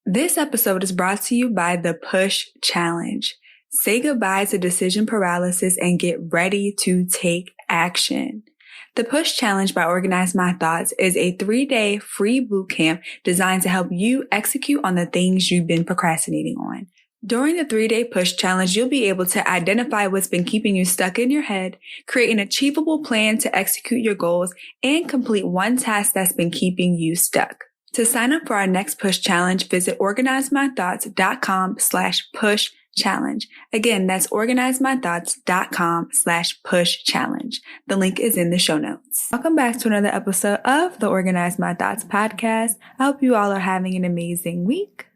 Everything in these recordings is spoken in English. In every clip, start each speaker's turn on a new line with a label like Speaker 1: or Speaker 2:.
Speaker 1: This episode is brought to you by the Push Challenge. Say goodbye to decision paralysis and get ready to take action. The Push Challenge by Organize My Thoughts is a 3-day free bootcamp designed to help you execute on the things you've been procrastinating on. During the 3-day Push Challenge, you'll be able to identify what's been keeping you stuck in your head, create an achievable plan to execute your goals, and complete one task that's been keeping you stuck. To sign up for our next Push Challenge, visit organizemythoughts.com/push challenge. Again, that's organizemythoughts.com/push challenge. The link is in the show notes. Welcome back to another episode of the Organize My Thoughts podcast. I hope you all are having an amazing week.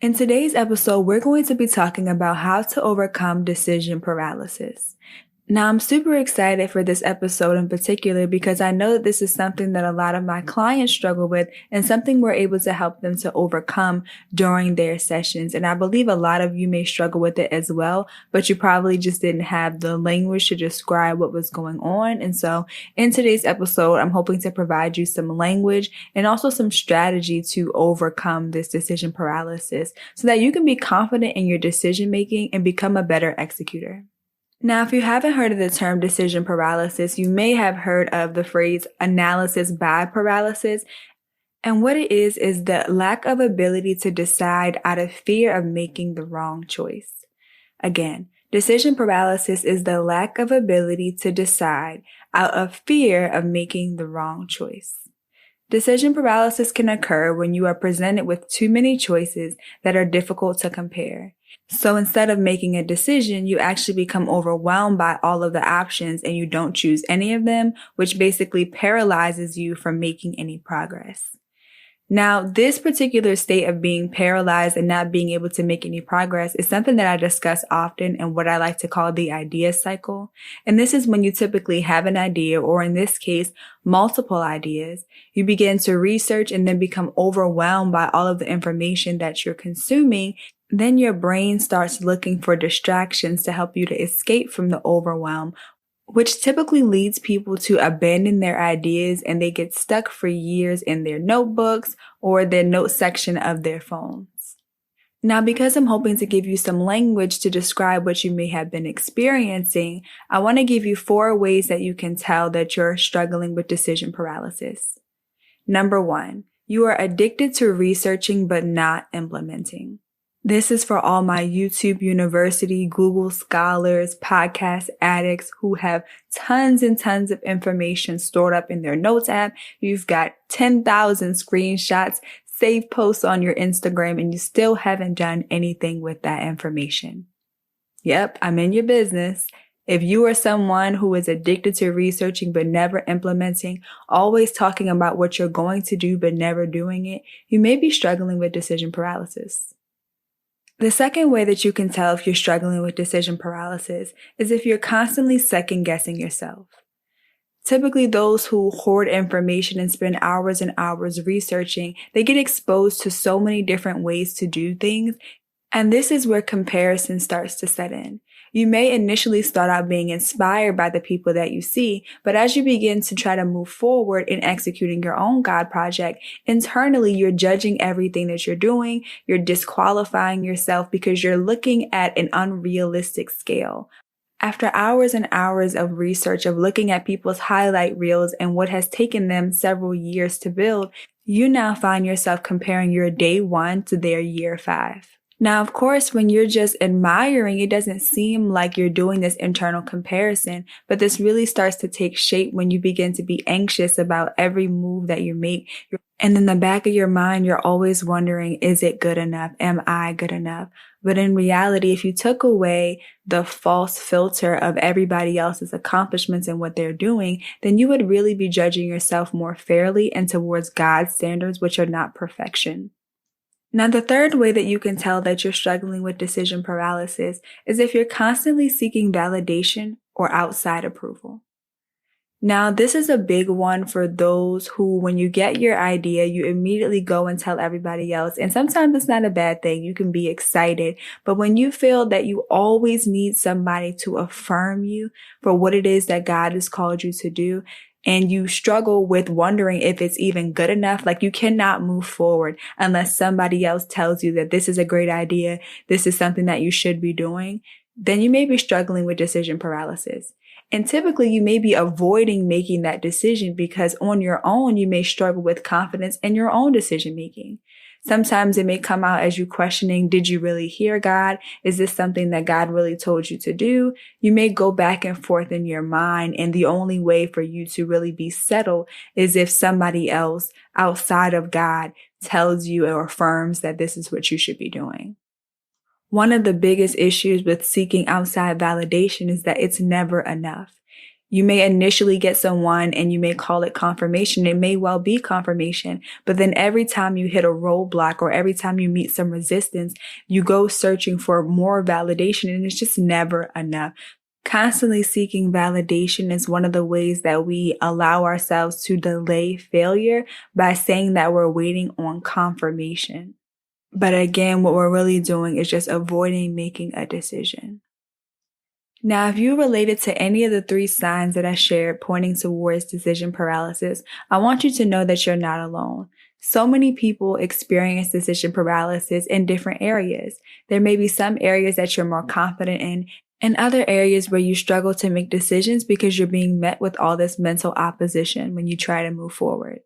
Speaker 1: In today's episode, we're going to be talking about how to overcome decision paralysis. Now, I'm super excited for this episode in particular because I know that this is something that a lot of my clients struggle with and something we're able to help them to overcome during their sessions. And I believe a lot of you may struggle with it as well, but you probably just didn't have the language to describe what was going on. And so in today's episode, I'm hoping to provide you some language and also some strategy to overcome this decision paralysis so that you can be confident in your decision making and become a better executor. Now, if you haven't heard of the term decision paralysis, you may have heard of the phrase analysis by paralysis. And what it is the lack of ability to decide out of fear of making the wrong choice. Again, decision paralysis is the lack of ability to decide out of fear of making the wrong choice. Decision paralysis can occur when you are presented with too many choices that are difficult to compare. So instead of making a decision, you actually become overwhelmed by all of the options and you don't choose any of them, which basically paralyzes you from making any progress. Now, this particular state of being paralyzed and not being able to make any progress is something that I discuss often in what I like to call the idea cycle. And this is when you typically have an idea, or in this case, multiple ideas. You begin to research and then become overwhelmed by all of the information that you're consuming. Then your brain starts looking for distractions to help you to escape from the overwhelm, which typically leads people to abandon their ideas and they get stuck for years in their notebooks or their note section of their phones. Now, because I'm hoping to give you some language to describe what you may have been experiencing, I want to give you 4 ways that you can tell that you're struggling with decision paralysis. Number 1, you are addicted to researching but not implementing. This is for all my YouTube University, Google Scholars, podcast addicts who have tons and tons of information stored up in their notes app. You've got 10,000 screenshots, saved posts on your Instagram, and you still haven't done anything with that information. Yep, I'm in your business. If you are someone who is addicted to researching but never implementing, always talking about what you're going to do but never doing it, you may be struggling with decision paralysis. The second way that you can tell if you're struggling with decision paralysis is if you're constantly second-guessing yourself. Typically, those who hoard information and spend hours and hours researching, they get exposed to so many different ways to do things, and this is where comparison starts to set in. You may initially start out being inspired by the people that you see, but as you begin to try to move forward in executing your own God project, internally you're judging everything that you're doing, you're disqualifying yourself because you're looking at an unrealistic scale. After hours and hours of research of looking at people's highlight reels and what has taken them several years to build, you now find yourself comparing your day 1 to their year 5. Now, of course, when you're just admiring, it doesn't seem like you're doing this internal comparison, but this really starts to take shape when you begin to be anxious about every move that you make. And in the back of your mind, you're always wondering, is it good enough? Am I good enough? But in reality, if you took away the false filter of everybody else's accomplishments and what they're doing, then you would really be judging yourself more fairly and towards God's standards, which are not perfection. Now, the third way that you can tell that you're struggling with decision paralysis is if you're constantly seeking validation or outside approval. Now, this is a big one for those who, when you get your idea, you immediately go and tell everybody else. And sometimes it's not a bad thing. You can be excited. But when you feel that you always need somebody to affirm you for what it is that God has called you to do, and you struggle with wondering if it's even good enough, like you cannot move forward unless somebody else tells you that this is a great idea, this is something that you should be doing, then you may be struggling with decision paralysis. And typically you may be avoiding making that decision because on your own, you may struggle with confidence in your own decision making. Sometimes it may come out as you questioning, did you really hear God? Is this something that God really told you to do? You may go back and forth in your mind, and the only way for you to really be settled is if somebody else outside of God tells you or affirms that this is what you should be doing. One of the biggest issues with seeking outside validation is that it's never enough. You may initially get someone and you may call it confirmation. It may well be confirmation, but then every time you hit a roadblock or every time you meet some resistance, you go searching for more validation, and it's just never enough. Constantly seeking validation is one of the ways that we allow ourselves to delay failure by saying that we're waiting on confirmation. But again, what we're really doing is just avoiding making a decision. Now, if you related to any of the 3 signs that I shared pointing towards decision paralysis, I want you to know that you're not alone. So many people experience decision paralysis in different areas. There may be some areas that you're more confident in, and other areas where you struggle to make decisions because you're being met with all this mental opposition when you try to move forward.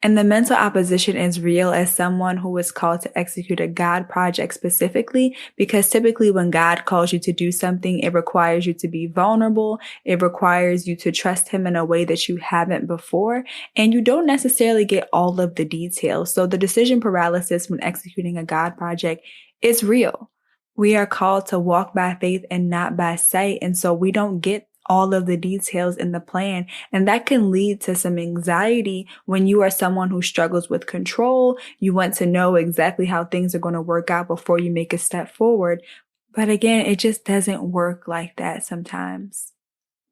Speaker 1: And the mental opposition is real as someone who is called to execute a God project specifically, because typically when God calls you to do something, it requires you to be vulnerable. It requires you to trust him in a way that you haven't before. And you don't necessarily get all of the details. So the decision paralysis when executing a God project is real. We are called to walk by faith and not by sight. And so we don't get all of the details in the plan. And that can lead to some anxiety when you are someone who struggles with control. You want to know exactly how things are going to work out before you make a step forward. But again, it just doesn't work like that sometimes.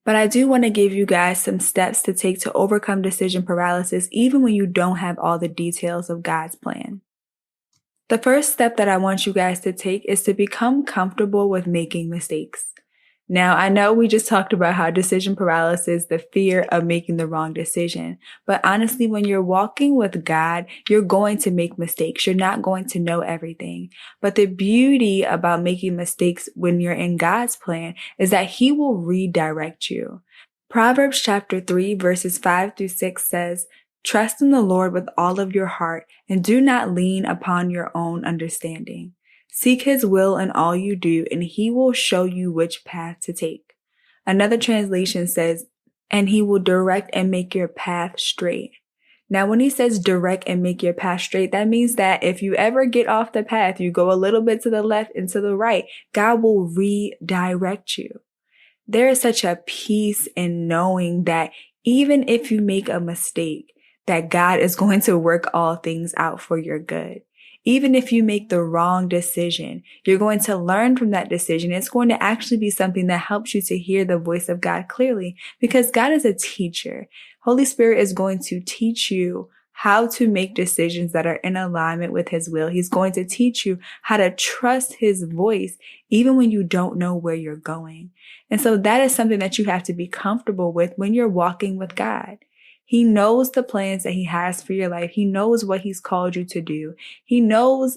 Speaker 1: But I do want to give you guys some steps to take to overcome decision paralysis, even when you don't have all the details of God's plan. The first step that I want you guys to take is to become comfortable with making mistakes. Now, I know we just talked about how decision paralysis, the fear of making the wrong decision. But honestly, when you're walking with God, you're going to make mistakes. You're not going to know everything. But the beauty about making mistakes when you're in God's plan is that he will redirect you. Proverbs chapter 3, verses 5-6 says, "Trust in the Lord with all of your heart and do not lean upon your own understanding. Seek his will in all you do, and he will show you which path to take." Another translation says, "And he will direct and make your path straight." Now, when he says direct and make your path straight, that means that if you ever get off the path, you go a little bit to the left and to the right, God will redirect you. There is such a peace in knowing that even if you make a mistake, that God is going to work all things out for your good. Even if you make the wrong decision, you're going to learn from that decision. It's going to actually be something that helps you to hear the voice of God clearly, because God is a teacher. Holy Spirit is going to teach you how to make decisions that are in alignment with his will. He's going to teach you how to trust his voice, even when you don't know where you're going. And so that is something that you have to be comfortable with when you're walking with God. He knows the plans that he has for your life. He knows what he's called you to do. He knows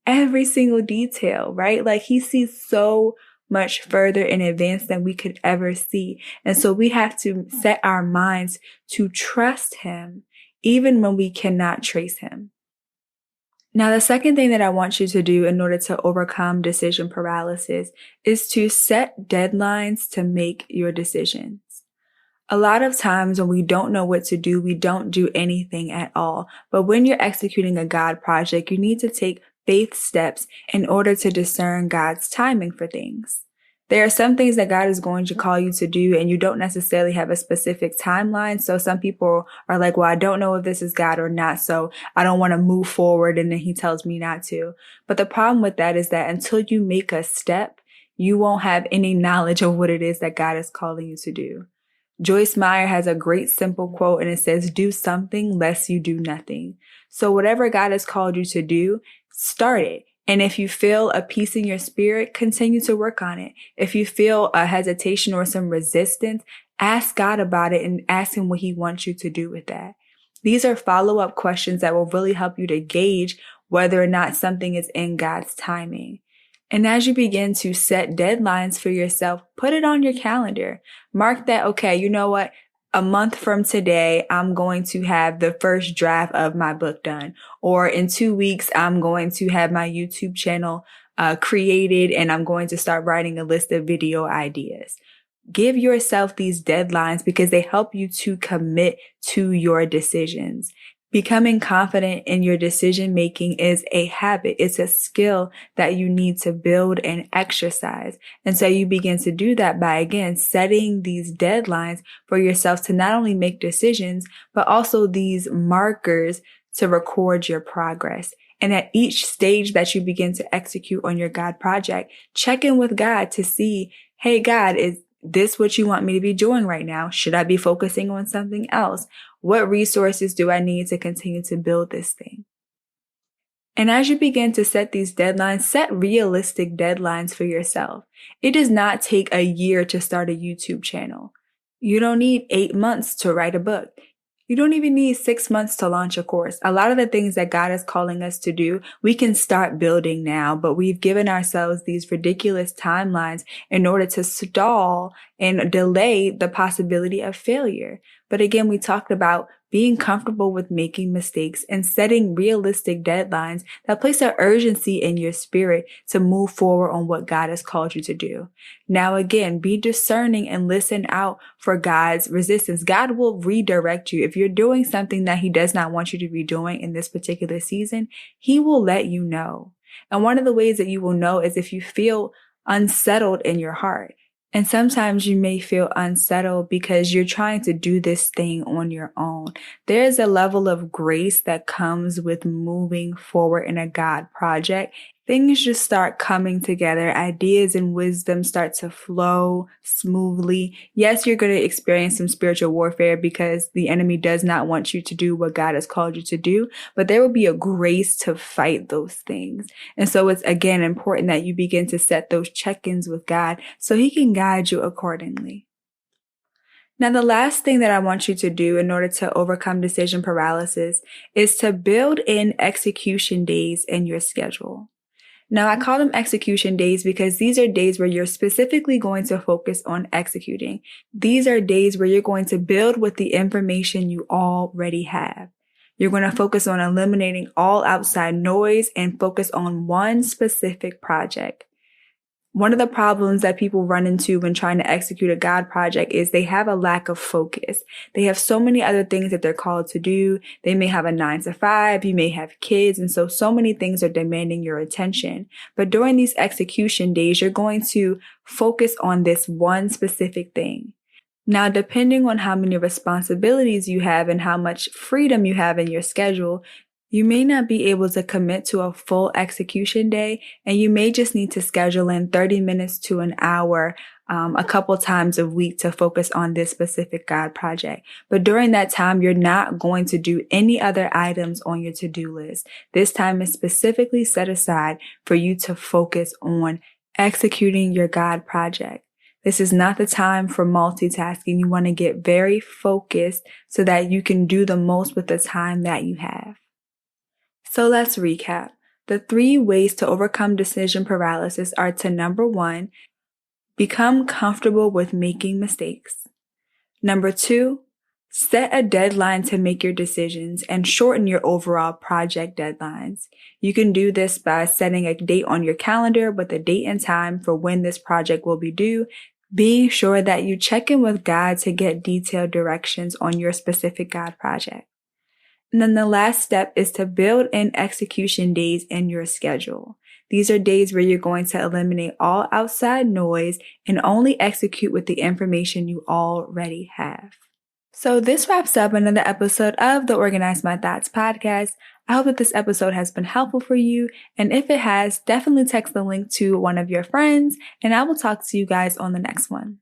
Speaker 1: every single detail, right? Like he sees so much further in advance than we could ever see. And so we have to set our minds to trust him, even when we cannot trace him. Now, the second thing that I want you to do in order to overcome decision paralysis is to set deadlines to make your decisions. A lot of times when we don't know what to do, we don't do anything at all. But when you're executing a God project, you need to take faith steps in order to discern God's timing for things. There are some things that God is going to call you to do, and you don't necessarily have a specific timeline. So some people are like, well, I don't know if this is God or not, so I don't want to move forward, and then he tells me not to. But the problem with that is that until you make a step, you won't have any knowledge of what it is that God is calling you to do. Joyce Meyer has a great simple quote, and it says, "Do something lest you do nothing." So whatever God has called you to do, start it. And if you feel a peace in your spirit, continue to work on it. If you feel a hesitation or some resistance, Ask God about it and ask him what he wants you to do with that. These are follow-up questions that will really help you to gauge whether or not something is in God's timing. And as you begin to set deadlines for yourself, put it on your calendar. Mark that, okay, you know what? A month from today, I'm going to have the first draft of my book done. Or in 2 weeks, I'm going to have my YouTube channel created and I'm going to start writing a list of video ideas. Give yourself these deadlines because they help you to commit to your decisions. Becoming confident in your decision making is a habit. It's a skill that you need to build and exercise. And so you begin to do that by, again, setting these deadlines for yourself to not only make decisions, but also these markers to record your progress. And at each stage that you begin to execute on your God project, check in with God to see, hey, God, is this what you want me to be doing right now? Should I be focusing on something else? What resources do I need to continue to build this thing? And as you begin to set these deadlines, set realistic deadlines for yourself. It does not take a year to start a YouTube channel. You don't need 8 months to write a book. You don't even need 6 months to launch a course. A lot of the things that God is calling us to do, we can start building now, but we've given ourselves these ridiculous timelines in order to stall and delay the possibility of failure. But again, we talked about being comfortable with making mistakes and setting realistic deadlines that place an urgency in your spirit to move forward on what God has called you to do. Now, again, be discerning and listen out for God's resistance. God will redirect you. If you're doing something that he does not want you to be doing in this particular season, he will let you know. And one of the ways that you will know is if you feel unsettled in your heart. And sometimes you may feel unsettled because you're trying to do this thing on your own. There's a level of grace that comes with moving forward in a God project. Things just start coming together. Ideas and wisdom start to flow smoothly. Yes, you're going to experience some spiritual warfare because the enemy does not want you to do what God has called you to do, but there will be a grace to fight those things. And so it's, again, important that you begin to set those check-ins with God so he can guide you accordingly. Now, the last thing that I want you to do in order to overcome decision paralysis is to build in execution days in your schedule. Now, I call them execution days because these are days where you're specifically going to focus on executing. These are days where you're going to build with the information you already have. You're going to focus on eliminating all outside noise and focus on one specific project. One of the problems that people run into when trying to execute a God project is they have a lack of focus. They have so many other things that they're called to do. They may have a 9-to-5. You may have kids. And so many things are demanding your attention. But during these execution days, you're going to focus on this one specific thing. Now, depending on how many responsibilities you have and how much freedom you have in your schedule, you may not be able to commit to a full execution day, and you may just need to schedule in 30 minutes to an hour a couple times a week to focus on this specific God project. But during that time, you're not going to do any other items on your to-do list. This time is specifically set aside for you to focus on executing your God project. This is not the time for multitasking. You want to get very focused so that you can do the most with the time that you have. So let's recap. The 3 ways to overcome decision paralysis are to, number 1, become comfortable with making mistakes. Number 2, set a deadline to make your decisions and shorten your overall project deadlines. You can do this by setting a date on your calendar with a date and time for when this project will be due, being sure that you check in with God to get detailed directions on your specific God project. And then the last step is to build in execution days in your schedule. These are days where you're going to eliminate all outside noise and only execute with the information you already have. So this wraps up another episode of the Organize My Thoughts podcast. I hope that this episode has been helpful for you. And if it has, definitely text the link to one of your friends, and I will talk to you guys on the next one.